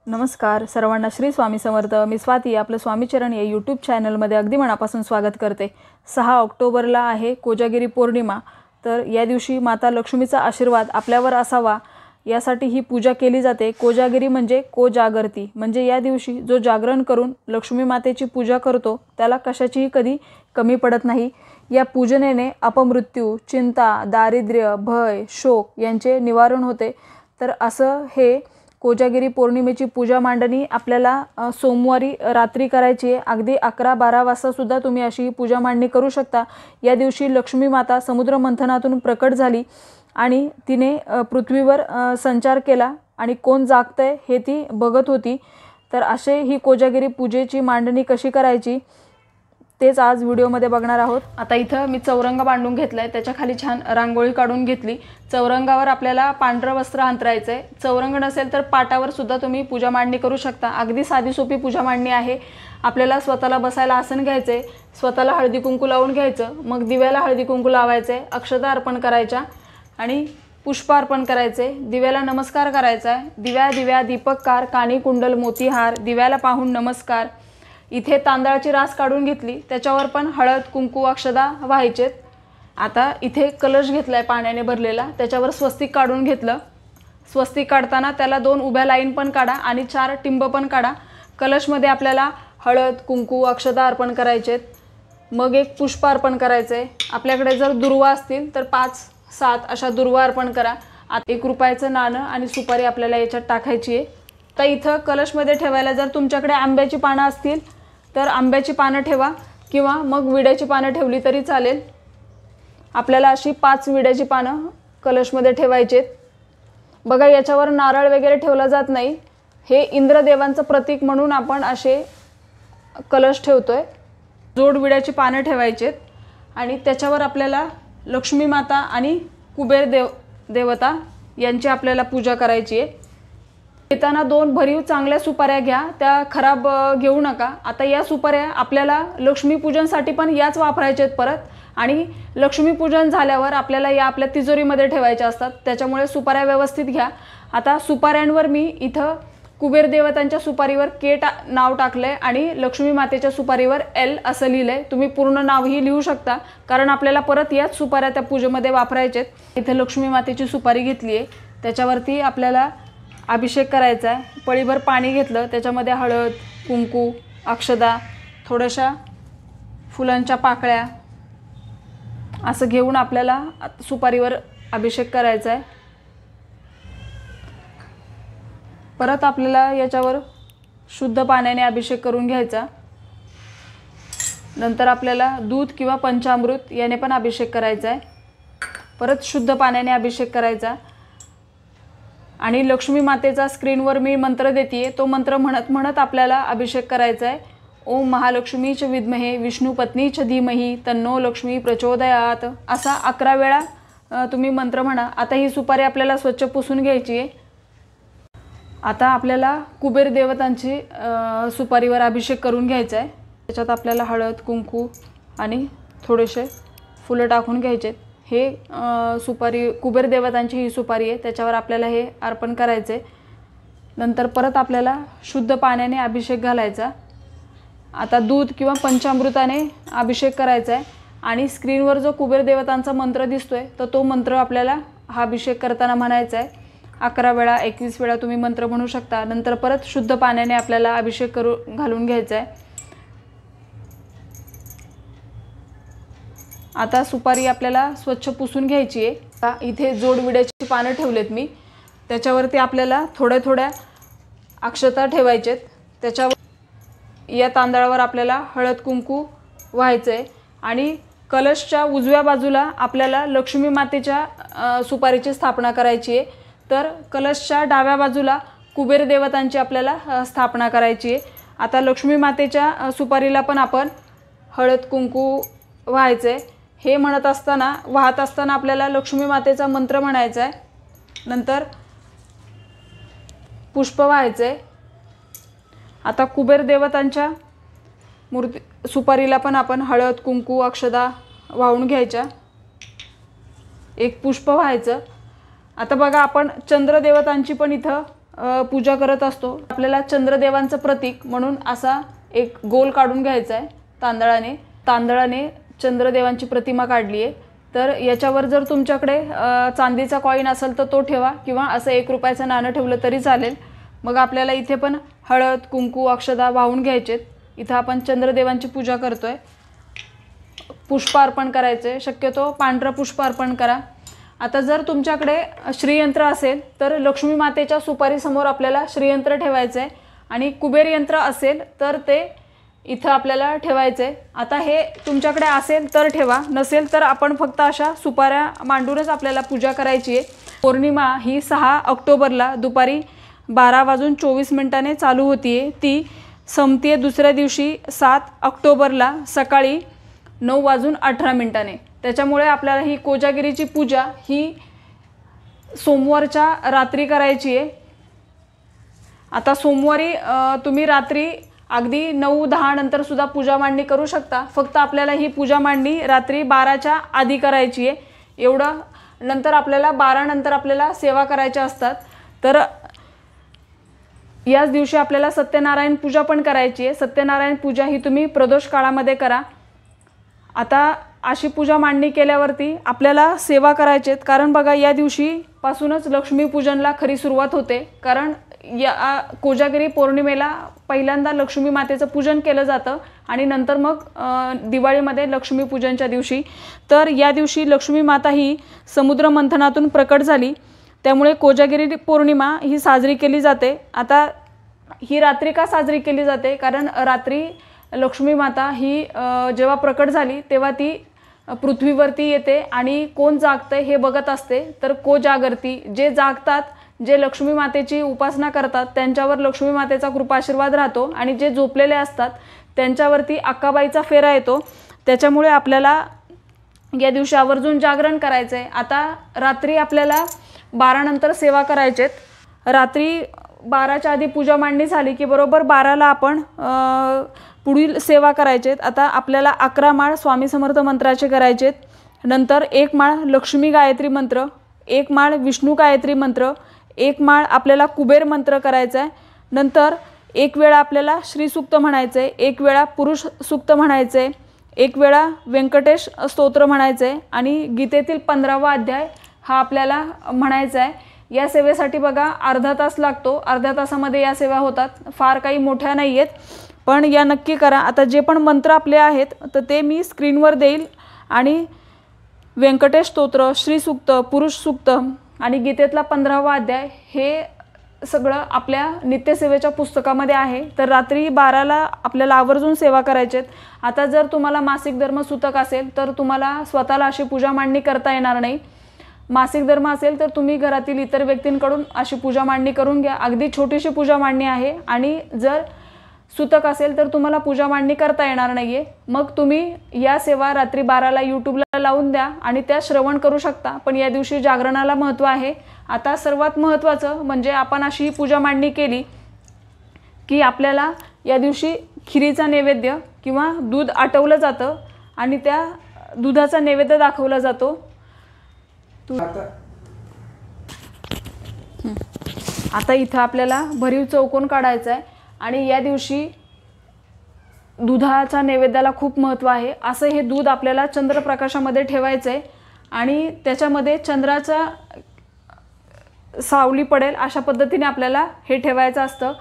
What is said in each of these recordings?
नमस्कार सर्वांना, श्री स्वामी समर्थ। मी स्वाती आपलं स्वामीचरण या यूट्यूब चॅनलमध्ये अगदी मनापासून स्वागत करते। 6 ऑक्टोबरला आहे कोजागिरी पौर्णिमा। तर या दिवशी माता लक्ष्मीचा आशीर्वाद आपल्यावर असावा यासाठी ही पूजा केली जाते। कोजागिरी म्हणजे कोजागरती, म्हणजे या दिवशी जो जागरण करून लक्ष्मी मातेची पूजा करतो त्याला कशाचीही कधी कमी पडत नाही। या पूजनेने अपमृत्यू, चिंता, दारिद्र्य, भय, शोक यांचे निवारण होते। तर असं हे कोजागिरी पौर्णिमेची पूजा मांडणी आपल्याला सोमवारी रात्री करायची आहे। अगदी 11-12 वाजता सुद्धा तुम्ही अशी पूजा मांडणी करू शकता। या दिवशी लक्ष्मी माता समुद्र मंथनातून प्रकट झाली आणि तिने पृथ्वीवर संचार केला आणि कोण जागतंय हे ती बघत होती। तर असे ही कोजागिरी पूजेची मांडणी कशी करायची तेच आज व्हिडिओमध्ये बघणार आहोत। आता इथं मी चौरंग बांधून घेतलाय, त्याच्या खाली छान रांगोळी काढून घेतली। चौरंगावर आपल्याला पांढरं वस्त्र अंतरायचंय। चौरंग नसेल तर पाटावर सुद्धा तुम्ही पूजा मांडणी करू शकता। अगदी साधी सोपी पूजा मांडणी आहे। आपल्याला स्वतःला बसायला आसन घ्यायचे, स्वतःला हळदी कुंकू लावून घ्यायचं, मग दिव्याला हळदी कुंकू लावायचे, अक्षता अर्पण करायच्या आणि पुष्प अर्पण करायचे। दिव्याला नमस्कार करायचा आहे। दिव्या दिव्या दीपककार, कानी कुंडल मोतीहार, दिव्याला पाहून नमस्कार। इथे तांदळाची रास काढून घेतली, त्याच्यावर पण हळद कुंकू अक्षदा व्हायचेत। आता इथे कलश घेतलाय पाण्याने भरलेला, त्याच्यावर स्वस्तिक काढून घेतलं। स्वस्तिक काढताना त्याला 2 उभ्या लाईन पण काढा आणि 4 टिंब पण काढा। कलशमध्ये आपल्याला हळद कुंकू अक्षदा अर्पण करायचेत, मग एक पुष्प अर्पण करायचे। आपल्याकडे जर दुर्वा असतील तर 5-7 अशा दुर्वा अर्पण करा। आता 1 रुपयाचं नाणं आणि सुपारी आपल्याला याच्यात टाकायची आहे। तर इथं कलशमध्ये ठेवायला जर तुमच्याकडे आंब्याची पानं असतील तर आंब्याची पानं ठेवा किंवा मग विड्याची पानं ठेवली तरी चालेल। आपल्याला अशी 5 विड्याची पानं कलशमध्ये ठेवायचेत। बघा, याच्यावर नारळ वगैरे ठेवला जात नाही। हे इंद्रदेवांचं प्रतीक म्हणून आपण असे कलश ठेवतोय। जोड विड्याची पानं ठेवायचेत आणि त्याच्यावर आपल्याला लक्ष्मी माता आणि कुबेर देवता यांची आपल्याला पूजा करायची आहे। येताना 2 भरीव चांगल्या सुपाऱ्या घ्या, त्या खराब घेऊ नका। आता या सुपाऱ्या आपल्याला लक्ष्मीपूजनसाठी पण याच वापरायच्या आहेत परत, आणि लक्ष्मीपूजन झाल्यावर आपल्याला या आपल्या तिजोरीमध्ये ठेवायच्या असतात, त्याच्यामुळे सुपाऱ्या व्यवस्थित घ्या। आता सुपाऱ्यांवर मी इथं कुबेर देवतांच्या सुपारीवर के नाव टाकलंय आणि लक्ष्मी मातेच्या सुपारीवर L असं लिहिलंय। तुम्ही पूर्ण नावही लिहू शकता, कारण आपल्याला परत याच सुपाऱ्या त्या पूजेमध्ये वापरायच्या आहेत। इथे लक्ष्मी मातेची सुपारी घेतली आहे, त्याच्यावरती आपल्याला अभिषेक करायचा आहे। पळीभर पाणी घेतलं, त्याच्यामध्ये हळद कुंकू अक्षदा थोड्याशा फुलांच्या पाकळ्या असं घेऊन आपल्याला सुपारीवर अभिषेक करायचा आहे। परत आपल्याला याच्यावर शुद्ध पाण्याने अभिषेक करून घ्यायचा। नंतर आपल्याला दूध किंवा पंचामृत याने पण अभिषेक करायचा आहे। परत शुद्ध पाण्याने अभिषेक करायचा आणि लक्ष्मी मातेचा स्क्रीनवर मी मंत्र देते, तो मंत्र म्हणत म्हणत आपल्याला अभिषेक करायचा आहे। ओम महालक्ष्मीच विद्महे विष्णू पत्नीच धीमहि तन्नो लक्ष्मी प्रचोदयात, असा 11 वेळा तुम्ही मंत्र म्हणा। आता ही सुपारी आपल्याला स्वच्छ पुसून घ्यायची आहे। आता आपल्याला कुबेर देवतांची सुपारीवर अभिषेक करून घ्यायचा आहे। त्याच्यात आपल्याला हळद कुंकू आणि थोडेसे फुलं टाकून घ्यायचे। हे सुपारी कुबेर देवतांची ही सुपारी आहे, त्याच्यावर आपल्याला हे अर्पण करायचे। नंतर परत आपल्याला शुद्ध पाण्याने अभिषेक घालायचा। आता दूध किंवा पंचामृताने अभिषेक करायचा आहे आणि स्क्रीनवर जो कुबेर देवतांचा मंत्र दिसतोय तर तो मंत्र आपल्याला हा अभिषेक करताना म्हणायचा आहे। 11 वेळा 21 वेळा तुम्ही मंत्र म्हणू शकता। नंतर परत शुद्ध पाण्याने आपल्याला अभिषेक घालून घ्यायचा आहे। आता सुपारी आपल्याला स्वच्छ पुसून घ्यायची आहे। आता इथे जोड विड्याची पानं ठेवलेत मी, त्याच्यावरती आपल्याला थोड्या थोड्या अक्षता ठेवायचेत। त्याच्यावर या तांदळावर आपल्याला हळद कुंकू व्हायचंय आणि कलशच्या उजव्या बाजूला आपल्याला लक्ष्मी मातेच्या सुपारीची स्थापना करायची आहे। तर कलशच्या डाव्या बाजूला कुबेर देवतांची आपल्याला स्थापना करायची आहे। आता लक्ष्मी मातेच्या सुपारीला पण आपण हळद कुंकू व्हायचंय। हे म्हणत असताना वाहत असताना आपल्याला लक्ष्मी मातेचा मंत्र म्हणायचा आहे। नंतर पुष्प व्हायचे। आता कुबेर देवतांच्या सुपारीला पण आपण हळद कुंकू अक्षदा वाहून घ्यायच्या। एक पुष्प व्हायचं। आता बघा, आपण चंद्रदेवतांची पण इथं पूजा करत असतो। आपल्याला चंद्रदेवांचं प्रतीक म्हणून असा एक गोल काढून घ्यायचा आहे तांदळाने चंद्रदेवांची प्रतिमा काढली आहे। तर याच्यावर जर तुमच्याकडे चांदीचा कॉइन असेल तर तो ठेवा किंवा असं 1 रुपयाचं नाणं ठेवलं तरी चालेल। मग आपल्याला इथे पण हळद कुंकू अक्षदा वाहून घ्यायचेत। इथं आपण चंद्रदेवांची पूजा करतोय। पुष्प अर्पण करायचे, शक्यतो पांढरं पुष्प अर्पण करा। आता जर तुमच्याकडे श्रीयंत्र असेल तर लक्ष्मी मातेच्या सुपारीसमोर आपल्याला श्रीयंत्र ठेवायचं आहे आणि कुबेर यंत्र असेल तर ते इथं आपल्याला ठेवायचे। आता हे तुमच्याकडे असेल तर ठेवा, नसेल तर आपण फक्त अशा सुपाऱ्या मांडूनच आपल्याला पूजा करायची आहे। पौर्णिमा ही 6 ऑक्टोबरला दुपारी 12:24 चालू होतीये, ती संपतीये दुसऱ्या दिवशी 7 ऑक्टोबरला सकाळी 9:18। त्याच्यामुळे आपल्याला ही कोजागिरीची पूजा ही सोमवारच्या रात्री करायची आहे। आता सोमवारी तुम्ही रात्री अगदी 9-10 नंतर सुद्धा पूजा मांडणी करू शकता। फक्त आपल्याला ही पूजा मांडणी रात्री 12च्या आधी करायची आहे। एवढं नंतर आपल्याला 12 नंतर आपल्याला सेवा करायच्या असतात। तर याच दिवशी आपल्याला सत्यनारायण पूजा पण करायची आहे। सत्यनारायण पूजा ही तुम्ही प्रदोष काळामध्ये करा। आता अशी पूजा मांडणी केल्यावरती आपल्याला सेवा करायची आहेत, कारण बघा या दिवशीपासूनच लक्ष्मीपूजनला खरी सुरुवात होते। कारण या कोजागिरी पौर्णिमेला पहिल्यांदा लक्ष्मी मातेचं पूजन केलं जातं आणि नंतर मग दिवाळीमध्ये लक्ष्मीपूजनच्या दिवशी। तर या दिवशी लक्ष्मी माता ही समुद्र मंथनातून प्रकट झाली, त्यामुळे कोजागिरी पौर्णिमा ही साजरी केली जाते। आता ही रात्री का साजरी केली जाते? कारण रात्री लक्ष्मी माता ही जेव्हा प्रकट झाली तेव्हा ती पृथ्वीवरती येते आणि कोण जागतंय हे बघत असते। तर कोजागरती, जे जागतात, जे लक्ष्मी मातेची उपासना करतात त्यांच्यावर लक्ष्मी मातेचा कृपाशीर्वाद राहतो आणि जे झोपलेले असतात त्यांच्यावरती अक्काबाईचा फेरा येतो। त्याच्यामुळे आपल्याला या दिवशी आवर्जून जागरण करायचं आहे। आता रात्री आपल्याला 12 नंतर सेवा करायचेत। रात्री 12च्या आधी पूजा मांडणी झाली की बरोबर 12ला आपण पुढील सेवा करायचेत। आता आपल्याला 11 माळ स्वामी समर्थ मंत्राचे करायचेत, नंतर 1 माळ लक्ष्मी गायत्री मंत्र, 1 माळ विष्णू गायत्री मंत्र, 1 माळ आपल्याला कुबेर मंत्र करायचा आहे, नंतर 1 वेळा आपल्याला श्री सूक्त म्हणायचं आहे, 1 वेळा पुरुष सूक्त म्हणायचं आहे, 1 वेळा व्यंकटेश स्तोत्र म्हणायचं आहे आणि गीतेतील 15वा अध्याय हा आपल्याला म्हणायचा आहे। या सेवेसाठी बघा अर्धा तास लागतो। अर्ध्या तासामध्ये या सेवा होतात, फार काही मोठ्या नाही आहेत, पण या नक्की करा। आता जे पण मंत्र आपले आहेत तर ते मी स्क्रीनवर देईल आणि व्यंकटेश स्तोत्र, श्री सूक्त, पुरुष सूक्त आणि गीतेतला 15वा अध्याय हे सगळं आपल्या नित्यसेवेच्या पुस्तकामध्ये आहे। तर रात्री 12ला आपल्याला आवर्जून सेवा करायची आहे। आता जर तुम्हाला मासिक धर्म सूतक असेल तर तुम्हाला स्वतःला अशी पूजा मांडणी करता येणार नाही। मासिक धर्म असेल तर तुम्ही घरातील इतर व्यक्तींकडून अशी पूजा मांडणी करून घ्या। अगदी छोटीशी पूजा मांडणी आहे आणि जर सूतक असेल तर तुम्हाला पूजा मांडणी करता येणार नाहीये, मग तुम्ही या सेवा रात्री 12ला यूट्यूबला लावून द्या आणि त्या श्रवण करू शकता। पण या दिवशी जागरणाला महत्त्व आहे। आता सर्वात महत्त्वाचं म्हणजे आपण अशी पूजा मांडणी केली की आपल्याला या दिवशी खिरीचा नैवेद्य किंवा दूध आटवलं जातं आणि त्या दुधाचा नैवेद्य दाखवला जातो। आता इथं आपल्याला भरीव चौकोन काढायचा आहे आणि या दिवशी दुधाचा नैवेद्याला खूप महत्त्व आहे। असं हे दूध आपल्याला चंद्रप्रकाशामध्ये ठेवायचं आहे आणि त्याच्यामध्ये चंद्राचा सावली पडेल अशा पद्धतीने आपल्याला हे ठेवायचं असतं।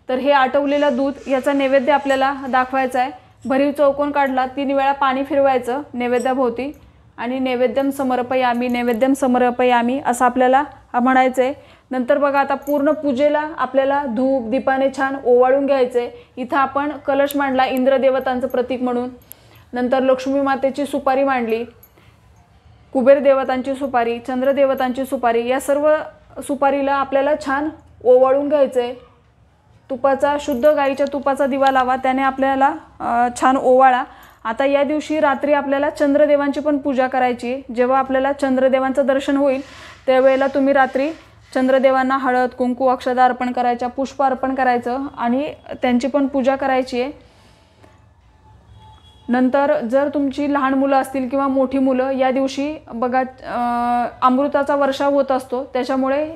तर हे आटवलेलं दूध याचा नैवेद्य आपल्याला दाखवायचा आहे। भरीव चौकोन काढला, 3 वेळा पाणी फिरवायचं नैवेद्याभोवती आणि नैवेद्यम समर्पयामी, नैवेद्यम समर्पयामी असं आपल्याला म्हणायचं आहे। नंतर बघा आता पूर्ण पूजेला आपल्याला धूप दीपाने छान ओवाळून घ्यायचं आहे। इथं आपण कलश मांडला इंद्रदेवतांचं प्रतीक म्हणून, नंतर लक्ष्मी मातेची सुपारी मांडली, कुबेर देवतांची सुपारी, चंद्रदेवतांची सुपारी, या सर्व सुपारीला आपल्याला छान ओवाळून घ्यायचं आहे। तुपाचा, शुद्ध गाईच्या तुपाचा दिवा लावा, त्याने आपल्याला छान ओवाळा। आता या दिवशी रात्री आपल्याला चंद्रदेवांची पण पूजा करायची आहे। जेव्हा आपल्याला चंद्रदेवांचं दर्शन होईल त्यावेळेला तुम्ही रात्री चंद्रदेवांना हळद कुंकू अक्षदा अर्पण करायच्या, पुष्प अर्पण करायचं आणि त्यांची पण पूजा करायची आहे। नंतर जर तुमची लहान मुलं असतील किंवा मोठी मुलं, या दिवशी बघा अमृताचा वर्षाव होत असतो, त्याच्यामुळे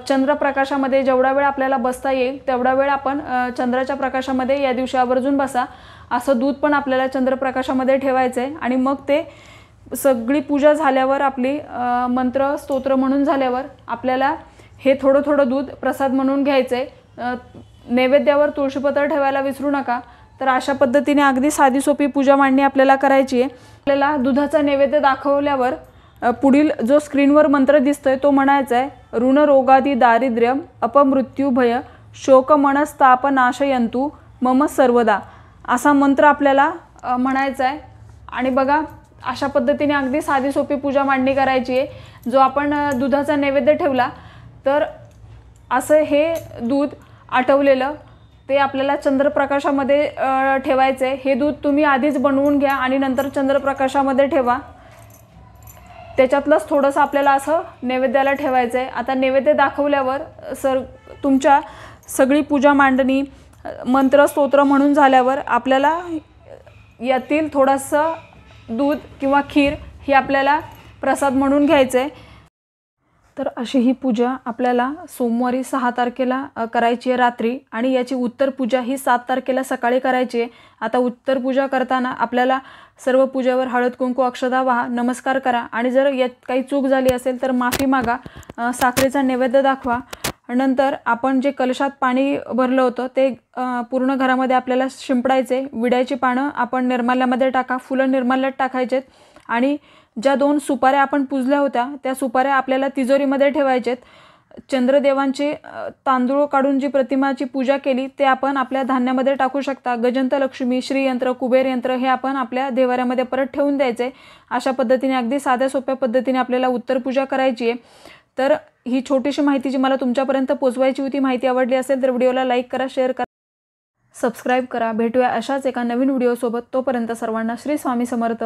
चंद्रप्रकाशामध्ये जेवढा वेळ आपल्याला बसता येईल तेवढा वेळ आपण चंद्राच्या प्रकाशामध्ये या दिवशी आवर्जून बसा. असं दूध पण आपल्याला चंद्रप्रकाशामध्ये ठेवायचं आहे. आणि मग ते सगळी पूजा झाल्यावर, आपली मंत्र स्तोत्र म्हणून झाल्यावर आपल्याला हे थोडं थोडं दूध प्रसाद म्हणून घ्यायचं आहे. नैवेद्यावर तुळशीपत्र ठेवायला विसरू नका. तर अशा पद्धतीने अगदी साधी सोपी पूजा मांडणी आपल्याला करायची आहे. आपल्याला दुधाचा नैवेद्य दाखवल्यावर पुढील जो स्क्रीनवर मंत्र दिसतोय तो म्हणायचा आहे, ऋण रोगादी दारिद्र्यम अपमृत्यू भय शोकमनस्ताप नाशयंतु मम सर्वदा, असा मंत्र आपल्याला म्हणायचा आहे. आणि बघा अशा पद्धतीने अगदी साधी सोपी पूजा मांडणी करायची आहे. जो आपण दुधाचा नैवेद्य ठेवला तर असं हे दूध आटवलेलं ते आपल्याला चंद्रप्रकाशामध्ये ठेवायचं आहे. हे दूध तुम्ही आधीच बनवून घ्या आणि नंतर चंद्रप्रकाशामध्ये ठेवा. त्याच्यातलंच थोडंसं आपल्याला असं नैवेद्याला ठेवायचं आहे. आता नैवेद्य दाखवल्यावर तुमच्या सगळी पूजा मांडणी मंत्र स्तोत्र म्हणून झाल्यावर आपल्याला यातील थोडंसं दूध किंवा खीर ही आपल्याला प्रसाद म्हणून घ्यायचं आहे. तर अशी ही पूजा आपल्याला सोमवारी 6 तारखेला करायची आहे रात्री, आणि याची उत्तर पूजा ही 7 तारखेला सकाळी करायची आहे. आता उत्तर पूजा करताना आपल्याला सर्व पूजेवर हळद कुंकू अक्षता वाहा, नमस्कार करा, आणि जर यात काही चूक झाली असेल तर माफी मागा. साखरेचा नैवेद्य दाखवा. नंतर आपण जे कलशात पाणी भरलं होतं ते पूर्ण घरामध्ये आपल्याला शिंपडायचे. विड्याची पानं आपण निर्माल्यामध्ये टाका, फुलं निर्माल्यात टाकायचेत, आणि ज्या 2 सुपाऱ्या आपण पुजल्या होत्या त्या सुपाऱ्या आपल्याला तिजोरीमध्ये ठेवायचेत. चंद्रदेवांचे तांदूळ काढून जी प्रतिमाची पूजा केली ते आपण आपल्या धान्यामध्ये टाकू शकता. गजंत लक्ष्मी, श्रीयंत्र, कुबेर यंत्र हे आपण आपल्या देवाऱ्यामध्ये परत ठेवून द्यायचे. अशा पद्धतीने अगदी साध्या सोप्या पद्धतीने आपल्याला उत्तर पूजा करायची आहे. तर ही छोटीशी माहिती जी मला तुमच्यापर्यंत पोचवायची होती, माहिती आवडली असेल तर व्हिडिओला लाईक करा, शेअर करा, सबस्क्राईब करा. भेटूया अशाच एका नवीन व्हिडिओसोबत. तोपर्यंत सर्वांना श्री स्वामी समर्थ.